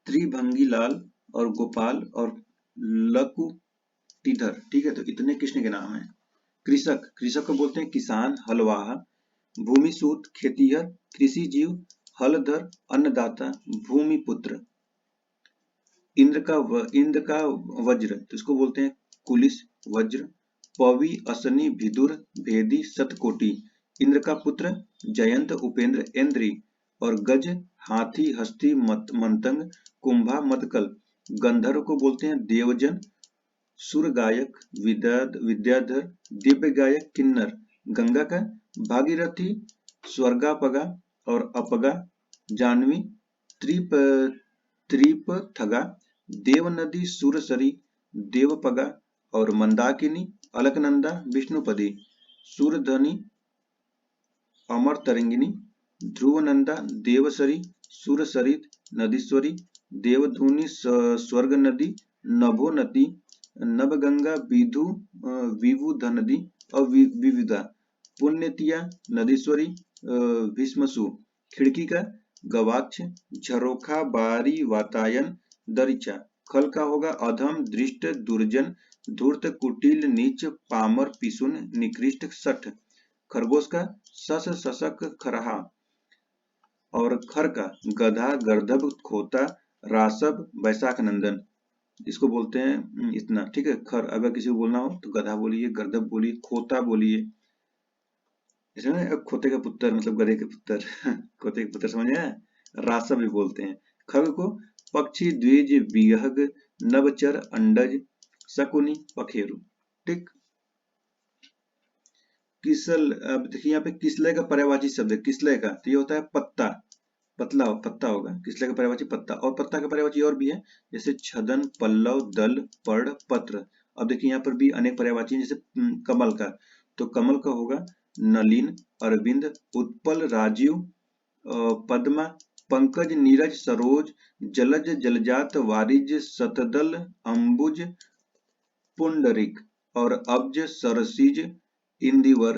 त्रिभंगीलाल और गोपाल और लकुटीधर। ठीक है, तो इतने कृष्ण के नाम हैं। कृषक को बोलते हैं किसान, हलवाहा, भूमिसूत, खेतिहर, कृषि जीव, हलधर, अन्नदाता, भूमिपुत्र। इंद्र का वज्र, तो इसको बोलते हैं कुलिस, वज्र, पवि, असनी, भिदुर, भेदी, सतकोटि। इंद्र का पुत्र जयंत, उपेंद्र, ऐन्द्री और गज, हाथी, हस्ती, मंतंग, कुंभा, मदकल। गंधर्व को बोलते हैं देवजन, सुर गायक, विद्याधर, दिव्य गायक, किन्नर। गंगा का भागीरथी, स्वर्गापगा और अपगा, जाह्नवी, त्रिपथगा, देव नदी, सुरसरी, देवपगा और मंदाकिनी, अलकनंदा, विष्णुपदी, सूरधनी, अमर तरंगिनी, ध्रुवनंदा, देवसरी, सुरसरित, नदीश्वरी, देवधुनी, स्वर्ग नदी, नभोनती, नवगंगा, विबुध नदी और विविधा, पुण्यतिया, नदीश्वरी, भीष्मसु। खिड़की का गवाक्ष, झरोखा, बारी, वातायन, दरीचा। खल का होगा अधम, दृष्ट, दुर्जन, धूर्त, कुटिल, नीच, पामर, पिशुन, निकृष्ट, सठ। खरगोश का सस, सशक, खरहा। और खर का गधा, गर्दभ, खोता, रासव, वैशाख नंदन। इसको बोलते हैं इतना, ठीक है। खर अगर किसी को बोलना हो तो गधा बोलिए, गर्दभ बोलिए, खोता बोलिए, खोते का पुत्र मतलब गधे के पुत्र खोते के पुत्र समझ आया। रासव भी बोलते हैं। खग को पक्षी, द्विज, विहग, नवचर, अंडज, शकुनी, पखेरु। ठीक। किसल, अब देखिए यहाँ पे किसलय का पर्यायवाची शब्द है, किसलय का, तो ये होता है पत्ता, पत्ता होगा, किसलय का पर्यायवाची पत्ता। और पत्ता का पर्यायवाची और भी है, जैसे छदन, पल्लव, दल, पर्ण, पत्र। अब देखिए यहाँ पर भी अनेक पर्यायवाची हैं, जैसे कमल का, तो कमल का होगा नलिन, अरविंद, उत्पल, राजीव, पद्मा, पंकज, नीरज, सरोज, जलज, जलजात, वारिज, शतदल, अंबुज, पुंडरिक और अब्ज, सरसिज, इंदिवर,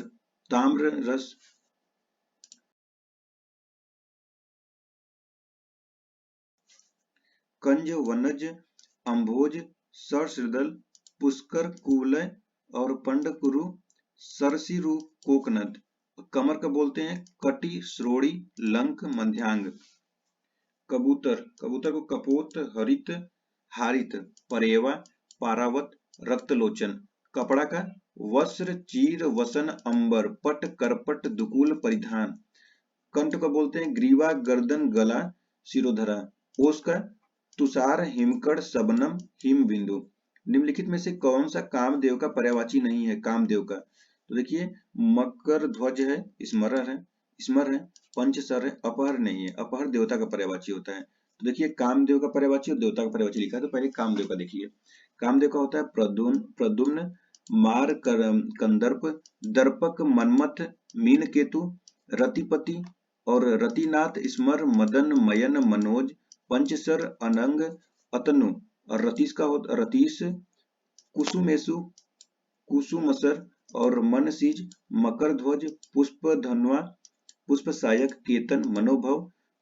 ताम्र रस, कंज, वनज, अम्भोज, सरसदल, पुष्कर, कुवलय और पंडकुरु, सरसिरु, कोकनद। कमर का बोलते हैं कटी, श्रोणी, लंक, मध्यांग। कबूतर को कपोत, हरित, हारित, परेवा, पारावत, रक्तलोचन। कपड़ा का वस्त्र, चीर, वसन, अंबर, पट, करपट, दुकूल, परिधान। कंठ को बोलते हैं ग्रीवा, गर्दन, गला, शिरोधरा। ओस का तुषार, हिमकड़, शबनम, हिम बिंदु। निम्नलिखित में से कौन सा कामदेव का पर्यायवाची नहीं है, कामदेव का, तो देखिए मकर ध्वज है, स्मर है, पंचसर है, अपहर नहीं है, अपहर देवता का पर्यायवाची होता है। तो देखिए कामदेव का पर्यायवाची और देवता का पर्यायवाची लिखा है, तो पहले कामदेव का देखिए। कामदेव का होता है प्रद्युम्न, मार, कंदर्प, दर्पक, मनमथ, मीन केतु, रतिपति और रतिनाथ, स्मर, मदन, मयन, मनोज, पंचसर, अनंग, अतनु। और रतीश का होता रतीश, कुसुमेशु, कुसुमसर और मनसीज, मकर ध्वज, पुष्प धन्वा, पुष्प सायक, केतन, मनोभव,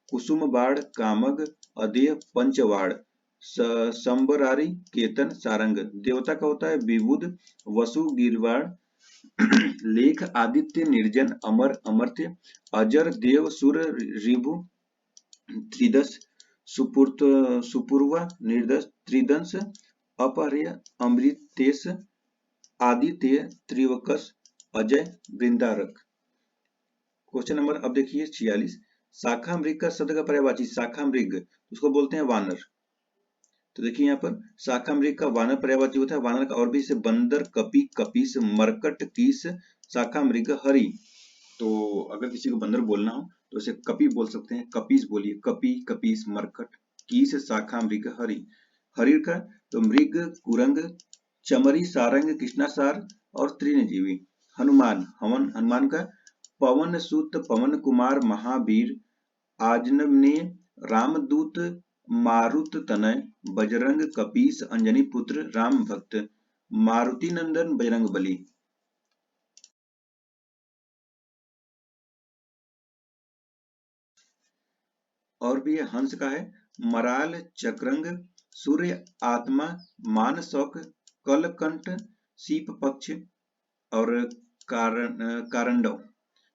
कुसुम बाण, कामग, अदेय, पंचवाड़। संबरारी केतन सारंग। देवता का होता है विबुध वसु गिरवाण लेख आदित्य निर्जन अमर अमर्त्य अजर देव सुर ऋभु त्रिदश सुपुर्त सुपूर्वा निर्दश त्रिदंश अपहर्य अमृतेश आदित्य त्रिवकस अजय वृंदारक। क्वेश्चन नंबर अब देखिए 46। शाखा मृग का शब्द का पर्यायवाची शाखा मृग उसको बोलते हैं वानर। तो देखिए यहाँ पर शाखा मृग का वानर पर्यायवाची होता है वानर का, और भी इसे बंदर कपि कपीस मरकट कीस शाखा मृग हरि। तो अगर किसी को बंदर बोलना हो तो इसे कपि बोल सकते हैं, कपीस बोलिए, कपि कपीस मरकट कीस शाखा मृग हरि। हरि का तो मृग कुरंग चमरी सारंग कृष्णासार और तृणजीवी। हनुमान हनुमान का पवन सुत पवन कुमार महावीर आजनने रामदूत मारुत तनय बजरंग कपीस अंजनी पुत्र राम भक्त मारुति नंदन बजरंग बली। और भी हंस का है मराल चक्रंग सूर्य आत्मा मानसौक कलकंठ सीप पक्ष और कारंडव।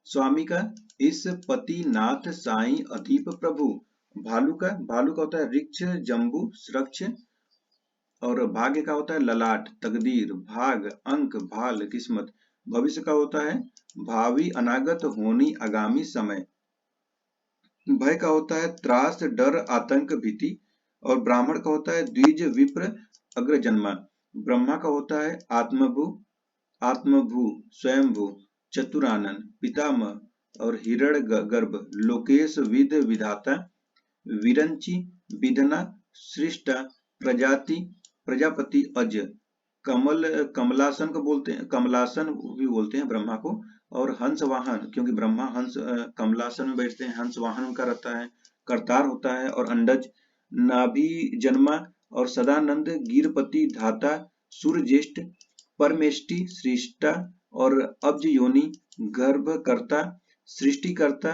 स्वामी का इस पति नाथ साई अधीप प्रभु। भालू का होता है रिक्ष जम्बू रक्ष, और भाग्य का होता है ललाट तकदीर भाग अंक भाल किस्मत। भविष्य का होता है भावी अनागत होनी आगामी समय। भय का होता है त्रास डर आतंक भीति, और ब्राह्मण का होता है द्विज विप्र अग्रजन्मा। ब्रह्मा का होता है आत्मभू स्वयंभू चतुरानन पितामह और हिरण गर्भ लोकेश विद विधाता विरंची विधना सृष्टा प्रजाति प्रजापति अज। कमलासन को बोलते हैं, कमलासन भी बोलते हैं ब्रह्मा को। और हंस वाहन क्योंकि ब्रह्मा हंस कमलासन में बैठते हैं, हंस वाहन उनका रहता है, करतार होता है। और अंडज नाभि जन्मा और सदानंद गिरपति धाता सूर्यज्येष्ठ परमेष्टि सृष्टा और अब्ज योनि गर्भकर्ता सृष्टिकर्ता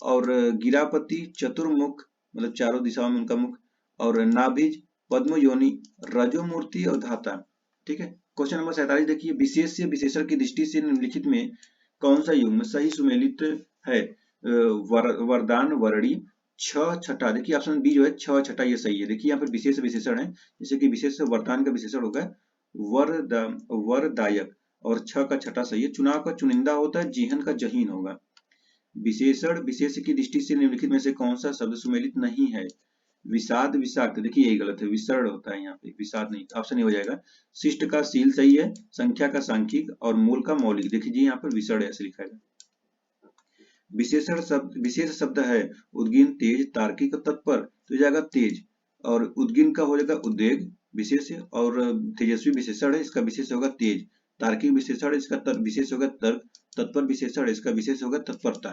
और गिरापति चतुर्मुख मतलब चारों दिशाओं में उनका मुख, और नाभिज पद्म योनि रजोमूर्ति और धाता। ठीक है। क्वेश्चन नंबर 47 देखिए विशेष से विशेषण की दृष्टि से निम्नलिखित में कौन सा युग्म सही सुमेलित है। वरदान वरणी छठा। देखिए ऑप्शन बी जो है छठा ये सही है। देखिए यहाँ पर विशेष विशेषण है, जैसे कि विशेष वरदान का विशेषण होगा वरदायक, और का छठा सही है। चुनाव का चुनिंदा होता है, जीहन का जहीन होगा। विशेषण विशेष की दृष्टि से निम्नलिखित में से कौन सा शब्द सुमेलित नहीं है। विषाद विषाक्त, देखिए यही गलत है, विसर्ण होता है यहाँ पे, विषाद नहीं। ऑप्शन नहीं हो जाएगा। शिष्ट का शील सही है, संख्या का सांख्यिक और मूल का मौलिक। देखिए यहाँ पर विसर्ण ऐसे लिखा है। विशेषण शब्द विशेष शब्द है उद्गिन तेज तार्किक तत्पर, तो जाएगा तेज। और उद्गिन का हो जाएगा उद्वेग विशेष, और तेजस्वी विशेषण है, इसका विशेष होगा तेज। तार्किक विशेषण इसका विशेष होगा तर्क। तत्पर विशेषण इसका विशेष होगा तत्परता।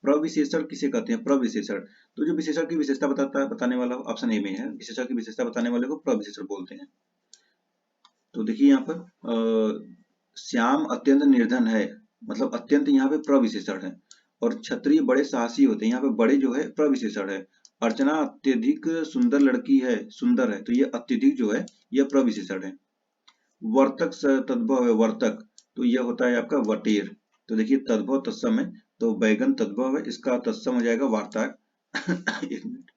प्रविशेषण किसे कहते हैं। प्रविशेषण तो जो विशेषण की विशेषता बताने वाला ऑप्शन ए में है, विशेषण की विशेषता बताने वाले को प्रविशेषण बोलते हैं। तो देखिए यहाँ पर श्याम अत्यंत निर्धन है, मतलब अत्यंत यहाँ पे प्रविशेषण है। और क्षत्रिय बड़े साहसी होते हैं, यहाँ पे बड़े जो है प्रविशेषण है। अर्चना अत्यधिक सुंदर लड़की है, सुंदर है, तो ये अत्यधिक जो है यह प्रविशेषण है। वर्तक तद्भव है, वर्तक तो यह होता है आपका वटेर। तो देखिए तद्भव तत्सम है, तो बैगन तद्भव है, इसका तत्सम हो जाएगा वार्ताक। एक मिनट।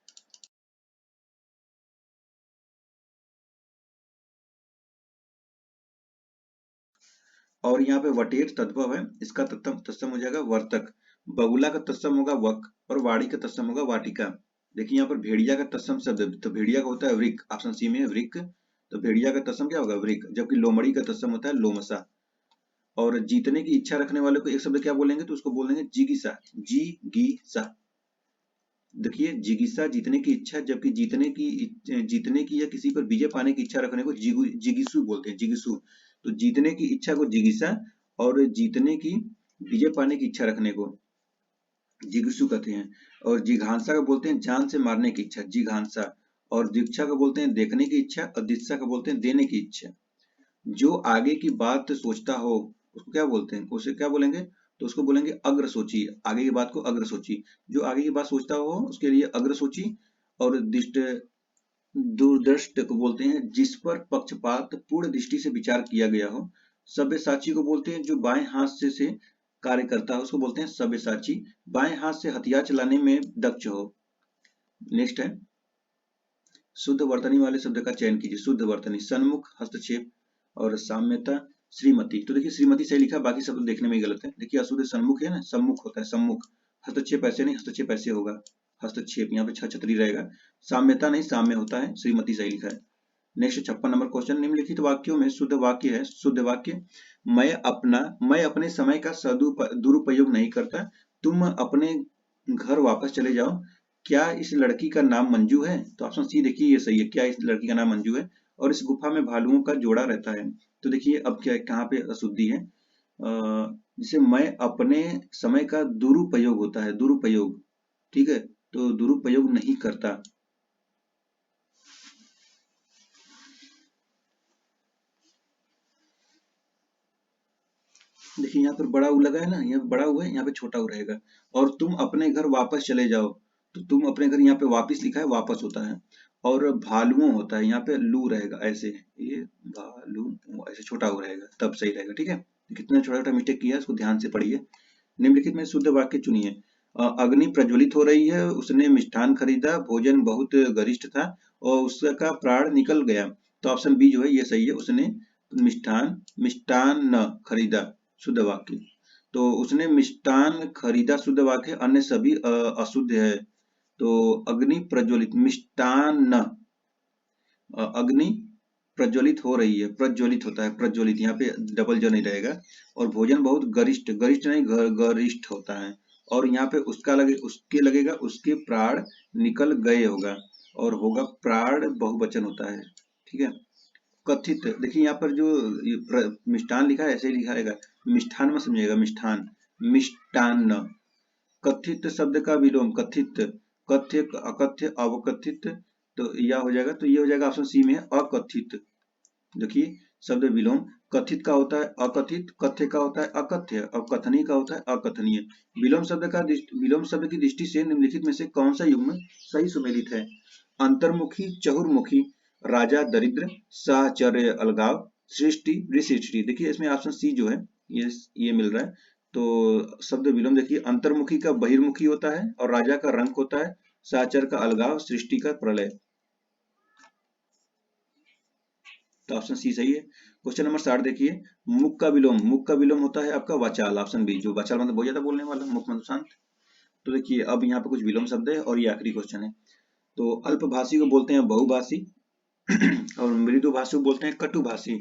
और यहाँ पे वटेर तद्भव है, इसका तत्सम हो जाएगा वर्तक। बगुला का तत्सम होगा वक, और वाड़ी का तत्सम होगा वाटिका। देखिए यहाँ पर भेड़िया का तत्सम शब्द, तो भेड़िया का होता है वृक, ऑप्शन सी में है वृक, तो भेड़िया का तत्सम क्या होगा वृक। जबकि लोमड़ी का तत्सम होता है लोमसा। और जीतने की इच्छा रखने वाले को एक शब्द क्या बोलेंगे, तो उसको बोलेंगे जिगीसा, जिगीसा। देखिए जिगीसा जीतने की इच्छा, जबकि जीतने की या किसी पर विजय पाने की इच्छा रखने को जिगीसु बोलते हैं, जिगीसु। तो जीतने की इच्छा को जिगीसा, और जीतने की विजय पाने की इच्छा रखने को जिगीसु कहते हैं। और जिघांसा का बोलते हैं जान से मारने की इच्छा, जिघांसा। और दीक्षा का बोलते हैं देखने की इच्छा, और दित्सा का बोलते हैं देने की इच्छा। जो आगे की बात सोचता हो उसको क्या बोलते हैं, उसे क्या बोलेंगे, तो उसको बोलेंगे अग्र सोची, आगे की बात को अग्र सोची। जो आगे की बात सोचता हो उसके लिए अग्र सोची। और दूरदृष्ट को बोलते हैं जिस पर पक्षपात पूर्ण दृष्टि से विचार किया गया हो। सब्यसाची को बोलते हैं जो बाएं हाथ से कार्य करता है, उसको बोलते हैं सब्यसाची। बाएं हाथ से हथियार चलाने में दक्ष हो। नेक्स्ट है शुद्ध वर्तनी वाले शब्द का चयन कीजिए। शुद्ध वर्तनी, सन्मुख, हस्तक्षेप और साम्यता। श्रीमती, तो देखिए श्रीमती सही लिखा, बाकी शब्द देखने में गलत है। देखिए अशुद्ध सन्मुख है ना, सम्मुख होता है, सम्मुख। हस्तक्षेप ऐसे नहीं, हस्तक्षेप ऐसे होगा, हस्तक्षेप, यहाँ पे छतरी रहेगा। साम्यता नहीं, साम्य होता है, श्रीमती सही लिखा है। नेक्स्ट 56 नंबर क्वेश्चन, निम्नलिखित वाक्यों में शुद्ध वाक्य है। शुद्ध वाक्य, मैं अपने समय का दुरुपयोग नहीं करता। तुम अपने घर वापस चले जाओ। क्या इस लड़की का नाम मंजू है? तो ऑप्शन सी देखिए ये सही है, क्या इस लड़की का नाम मंजू है। और इस गुफा में भालुओं का जोड़ा रहता है। तो देखिए अब क्या कहाँ पे अशुद्धि है, जिसे मैं अपने समय का दुरुपयोग होता है, दुरुपयोग, ठीक है, तो दुरुपयोग नहीं करता। देखिए यहाँ पर बड़ा ऊ लगा है ना, यहाँ पे बड़ा ऊ है, यहाँ पे छोटा ऊ रहेगा। और तुम अपने घर वापस चले जाओ, तो तुम अपने घर, यहाँ पे वापस लिखा है, वापस होता है। और भालुओं होता है, यहाँ पे लू रहेगा ऐसे, ये भालू ऐसे छोटा ऊ रहेगा, तब सही रहेगा, ठीक है। कितना छोटा छोटा मिस्टेक किया है, इसको ध्यान से पढ़िए। निम्नलिखित में शुद्ध वाक्य चुनिए। अग्नि प्रज्वलित हो रही है, उसने मिष्ठान खरीदा, भोजन बहुत गरिष्ठ था और उसका प्राण निकल गया। तो ऑप्शन बी जो है ये सही है, उसने मिष्टान खरीदा, शुद्ध वाक्य। तो उसने मिष्टान खरीदा शुद्ध वाक्य, अन्य सभी अशुद्ध है। तो अग्नि प्रज्वलित, मिष्टान, अग्नि प्रज्वलित हो रही है, प्रज्वलित होता है, प्रज्वलित, यहाँ पे डबल जो नहीं रहेगा। और भोजन बहुत गरिष्ठ, गरिष्ठ नहीं गरिष्ठ होता है। और यहाँ पे उसके लगेगा, उसके प्राण निकल गए होगा, और होगा प्राण बहुवचन होता है, ठीक है। कथित, देखिए यहाँ पर जो मिष्ठान लिखा है ऐसे ही लिखा रहेगा, मिष्ठान में समझिएगा, मिष्ठान, मिष्टान्न। कथित शब्द का विलोम कथित, कथ्य, अकथ्य, अवकथित, तो यह हो जाएगा, तो ये हो जाएगा ऑप्शन सी में है अकथित। देखिए शब्द विलोम, कथित का होता है अकथित, कथ्य का होता है अकथ्य, और कथनीय का होता है अकथनीय। विलोम शब्द की दृष्टि से निम्नलिखित में से कौन सा युग्म सही सुमेलित है? अंतर्मुखी, चहुर्मुखी, राजा दरिद्र, साहचर्य अलगाव, सृष्टि विसृष्टि। देखिए इसमें ऑप्शन सी जो है ये मिल रहा है। तो शब्द विलोम देखिए, अंतर्मुखी का बहिर्मुखी होता है, और राजा का रंक होता है, साहचर्य का अलगाव, सृष्टि का प्रलय। तो ऑप्शन सी सही है। क्वेश्चन नंबर 60 देखिए, मुख का विलोम होता है आपका वाचाल, ऑप्शन बी, जो वाचाल मतलब बहुत ज्यादा बोलने वाला, मुख मतलब शांत। तो देखिए अब यहाँ पे कुछ विलोम शब्द है, और ये आखिरी क्वेश्चन है। तो अल्पभाषी को बोलते हैं बहुभाषी, और मृदुभाषी को बोलते हैं कटुभाषी।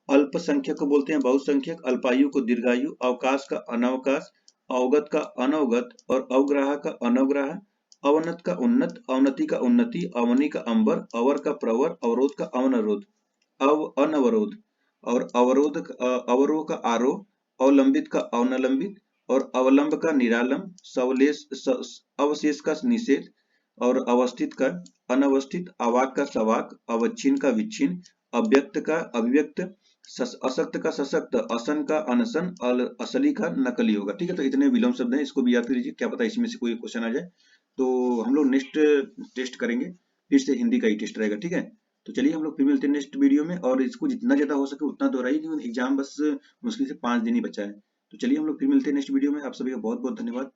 अल्पसंख्यक को बोलते हैं बहुसंख्यक, अल्पायु को दीर्घायु, अवकाश का अनवकाश, अवगत का अनवगत, और अवग्राह का अनवग्राह, अवनत का उन्नत, अवनति का उन्नति, अवनी का अंबर, अवर का प्रवर, अवरोध का अवनरोध, अनवरोध, और अवरोह का आरोह, अवलंबित का अवनलंबित, और अवलंब का निरालंब, अवशेष का निषेध, और अवस्थित का अनवस्थित, अवाक का सवाक, अवच्छिन्न का विच्छिन्न, अव्यक्त का अभिव्यक्त, असक्त का सशक्त, असन का अनसन, असली का नकली होगा, ठीक है। तो इतने विलोम शब्द हैं, इसको भी याद कर लीजिए, क्या पता इसमें से कोई क्वेश्चन आ जाए। तो हम लोग नेक्स्ट टेस्ट करेंगे, फिर से हिंदी का ही टेस्ट रहेगा, ठीक है। तो चलिए हम लोग फिर मिलते हैं नेक्स्ट वीडियो में, और इसको जितना ज्यादा हो सके उतना दोहराइए, क्योंकि एग्जाम बस मुश्किल से 5 दिन ही बचा है। तो चलिए हम लोग फिर मिलते हैं नेक्स्ट वीडियो में। आप सभी का बहुत बहुत धन्यवाद।